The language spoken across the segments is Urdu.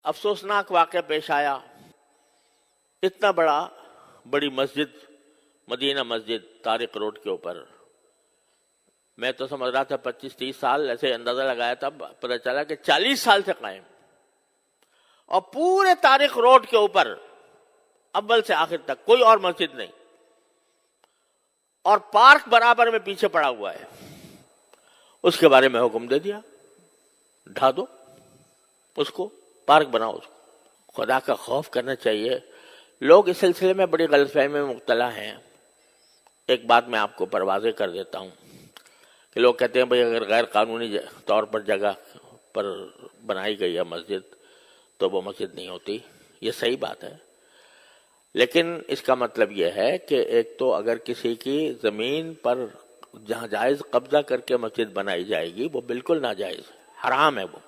افسوسناک واقعہ پیش آیا. اتنا بڑی مسجد، مدینہ مسجد طارق روڈ کے اوپر، میں تو سمجھ رہا تھا 25-30 سال، ایسے اندازہ لگایا تھا، پتہ چلا کہ 40 سال سے قائم. اور پورے طارق روڈ کے اوپر اول سے آخر تک کوئی اور مسجد نہیں، اور پارک برابر میں پیچھے پڑا ہوا ہے. اس کے بارے میں حکم دے دیا، ڈھا دو اس کو، پارک بناؤ اس کو. خدا کا خوف کرنا چاہیے. لوگ اس سلسلے میں بڑی غلط فہمی میں مبتلا ہیں. ایک بات میں آپ کو واضح کر دیتا ہوں کہ لوگ کہتے ہیں بھئی اگر غیر قانونی طور پر جگہ پر بنائی گئی ہے مسجد تو وہ مسجد نہیں ہوتی. یہ صحیح بات ہے، لیکن اس کا مطلب یہ ہے کہ ایک تو اگر کسی کی زمین پر جہاں جائز قبضہ کر کے مسجد بنائی جائے گی وہ بالکل ناجائز ہے، حرام ہے وہ.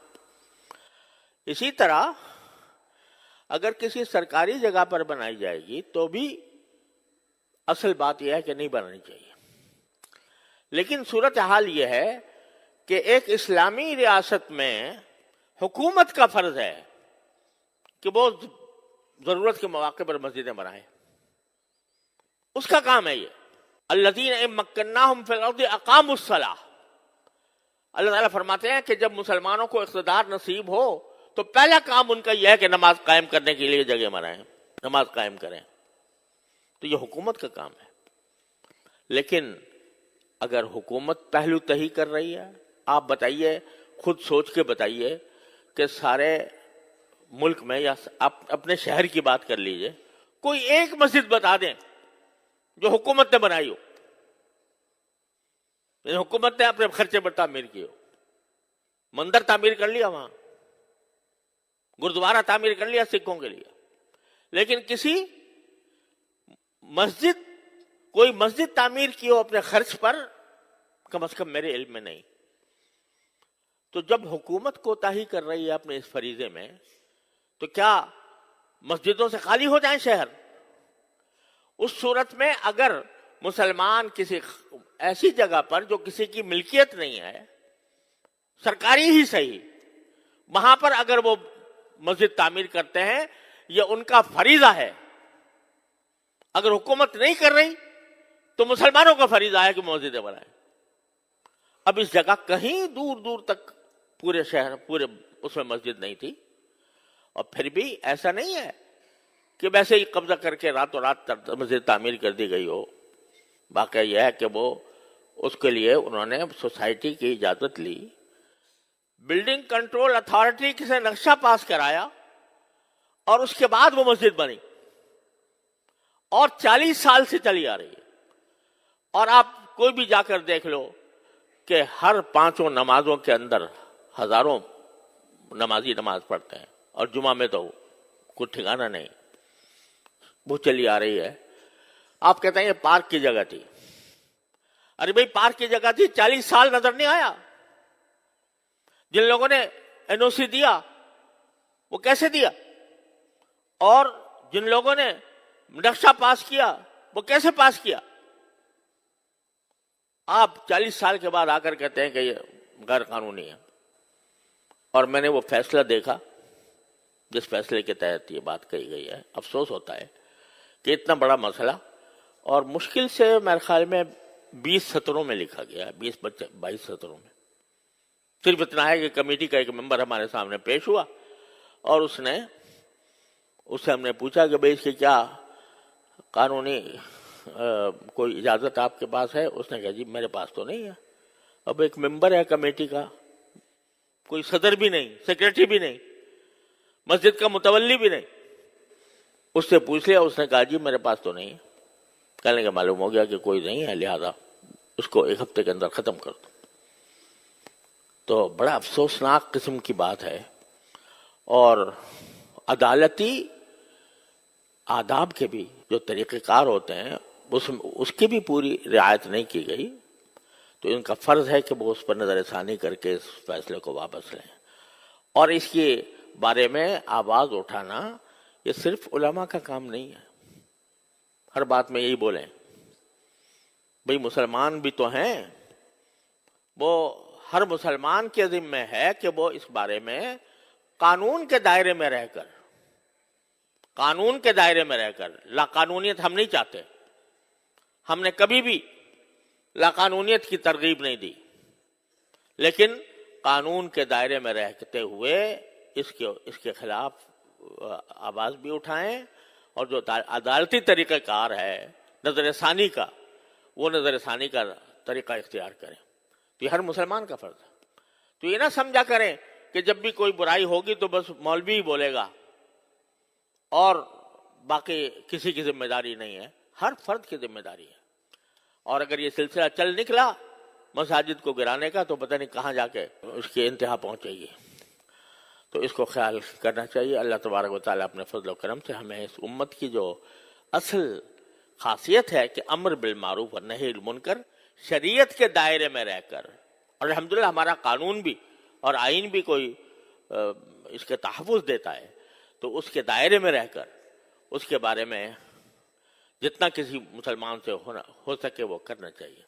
اسی طرح اگر کسی سرکاری جگہ پر بنائی جائے گی تو بھی اصل بات یہ ہے کہ نہیں بنانی چاہیے. لیکن صورتحال یہ ہے کہ ایک اسلامی ریاست میں حکومت کا فرض ہے کہ وہ ضرورت کے مواقع پر مسجدیں بنائیں. اس کا کام ہے یہ. الذین ان مکناہم فی الارض اقاموا الصلاۃ. اللہ تعالیٰ فرماتے ہیں کہ جب مسلمانوں کو اقتدار نصیب ہو تو پہلا کام ان کا یہ ہے کہ نماز قائم کرنے کے لیے جگہ بنائیں، نماز قائم کریں. تو یہ حکومت کا کام ہے. لیکن اگر حکومت پہلو تہی کر رہی ہے، آپ بتائیے، خود سوچ کے بتائیے کہ سارے ملک میں یا اپنے شہر کی بات کر لیجئے، کوئی ایک مسجد بتا دیں جو حکومت نے بنائی ہو، یعنی حکومت نے اپنے خرچے پر تعمیر کی ہو. مندر تعمیر کر لیا، وہاں گردوارہ تعمیر کر لیا سکھوں کے لیے، لیکن کوئی مسجد تعمیر کی ہو اپنے خرچ پر، کم از کم میرے علم میں نہیں. تو جب حکومت کوتاہی کر رہی ہے اپنے اس فریضے میں تو کیا مسجدوں سے خالی ہو جائیں شہر؟ اس صورت میں اگر مسلمان کسی ایسی جگہ پر جو کسی کی ملکیت نہیں ہے، سرکاری ہی صحیح، وہاں پر اگر وہ مسجد تعمیر کرتے ہیں یہ ان کا فریضہ ہے. اگر حکومت نہیں کر رہی تو مسلمانوں کا فریضہ ہے کہ مسجدیں بنائیں. اب اس جگہ کہیں دور دور تک پورے شہر پورے اس میں مسجد نہیں تھی، اور پھر بھی ایسا نہیں ہے کہ ویسے ہی قبضہ کر کے راتوں رات مسجد تعمیر کر دی گئی ہو. واقعہ یہ ہے کہ وہ اس کے لیے انہوں نے سوسائٹی کی اجازت لی، بلڈنگ کنٹرول اتھارٹی سے نقشہ پاس کرایا، اور اس کے بعد وہ مسجد بنی، اور 40 سال سے چلی آ رہی ہے. اور آپ کوئی بھی جا کر دیکھ لو کہ ہر 5 نمازوں کے اندر ہزاروں نمازی نماز پڑھتے ہیں، اور جمعہ میں تو کوئی ٹھکانہ نہیں، وہ چلی آ رہی ہے. آپ کہتے ہیں یہ پارک کی جگہ تھی. ارے بھائی پارک کی جگہ تھی، 40 سال نظر نہیں آیا. جن لوگوں نے این او سی دیا وہ کیسے دیا، اور جن لوگوں نے نقشہ پاس کیا وہ کیسے پاس کیا؟ آپ 40 سال کے بعد آ کر کہتے ہیں کہ یہ غیر قانونی ہے. اور میں نے وہ فیصلہ دیکھا جس فیصلے کے تحت یہ بات کہی گئی ہے. افسوس ہوتا ہے کہ اتنا بڑا مسئلہ، اور مشکل سے میرے خیال میں 20 سطروں میں لکھا گیا ہے، 22 سطروں میں. صرف اتنا ہے کہ کمیٹی کا ایک ممبر ہمارے سامنے پیش ہوا، اور اس سے ہم نے پوچھا کہ بھئی اس کی کیا قانونی کوئی اجازت آپ کے پاس ہے؟ اس نے کہا جی میرے پاس تو نہیں ہے. اب ایک ممبر ہے کمیٹی کا، کوئی صدر بھی نہیں، سیکریٹری بھی نہیں، مسجد کا متولی بھی نہیں. اس سے پوچھ لیا، اس نے کہا جی میرے پاس تو نہیں ہے. کہنے کا معلوم ہو گیا کہ کوئی نہیں ہے، لہذا اس کو 1 ہفتے کے اندر ختم کر دو. تو بڑا افسوسناک قسم کی بات ہے. اور عدالتی آداب کے بھی جو طریقہ کار ہوتے ہیں اس کی بھی پوری رعایت نہیں کی گئی. تو ان کا فرض ہے کہ وہ اس پر نظر ثانی کر کے اس فیصلے کو واپس لیں. اور اس کے بارے میں آواز اٹھانا یہ صرف علماء کا کام نہیں ہے. ہر بات میں یہی بولیں بھئی مسلمان بھی تو ہیں، وہ ہر مسلمان کے ذمہ ہے کہ وہ اس بارے میں قانون کے دائرے میں رہ کر، قانون کے دائرے میں رہ کر، لا قانونیت ہم نہیں چاہتے. ہم نے کبھی بھی لا قانونیت کی ترغیب نہیں دی، لیکن قانون کے دائرے میں رہتے ہوئے اس کے خلاف آواز بھی اٹھائیں، اور جو عدالتی طریقہ کار ہے نظر ثانی کا، وہ نظر ثانی کا طریقہ اختیار کریں. تو یہ ہر مسلمان کا فرض ہے. تو یہ نہ سمجھا کریں کہ جب بھی کوئی برائی ہوگی تو بس مولوی ہی بولے گا اور باقی کسی کی ذمہ داری نہیں ہے. ہر فرد کی ذمہ داری ہے. اور اگر یہ سلسلہ چل نکلا مساجد کو گرانے کا تو پتہ نہیں کہاں جا کے اس کی انتہا پہنچے گی. تو اس کو خیال کرنا چاہیے. اللہ تبارک و تعالیٰ اپنے فضل و کرم سے ہمیں اس امت کی جو اصل خاصیت ہے کہ امر بالمعروف اور نہی عن المنکر، شریعت کے دائرے میں رہ کر، اور الحمدللہ ہمارا قانون بھی اور آئین بھی کوئی اس کے تحفظ دیتا ہے، تو اس کے دائرے میں رہ کر اس کے بارے میں جتنا کسی مسلمان سے ہو سکے وہ کرنا چاہیے.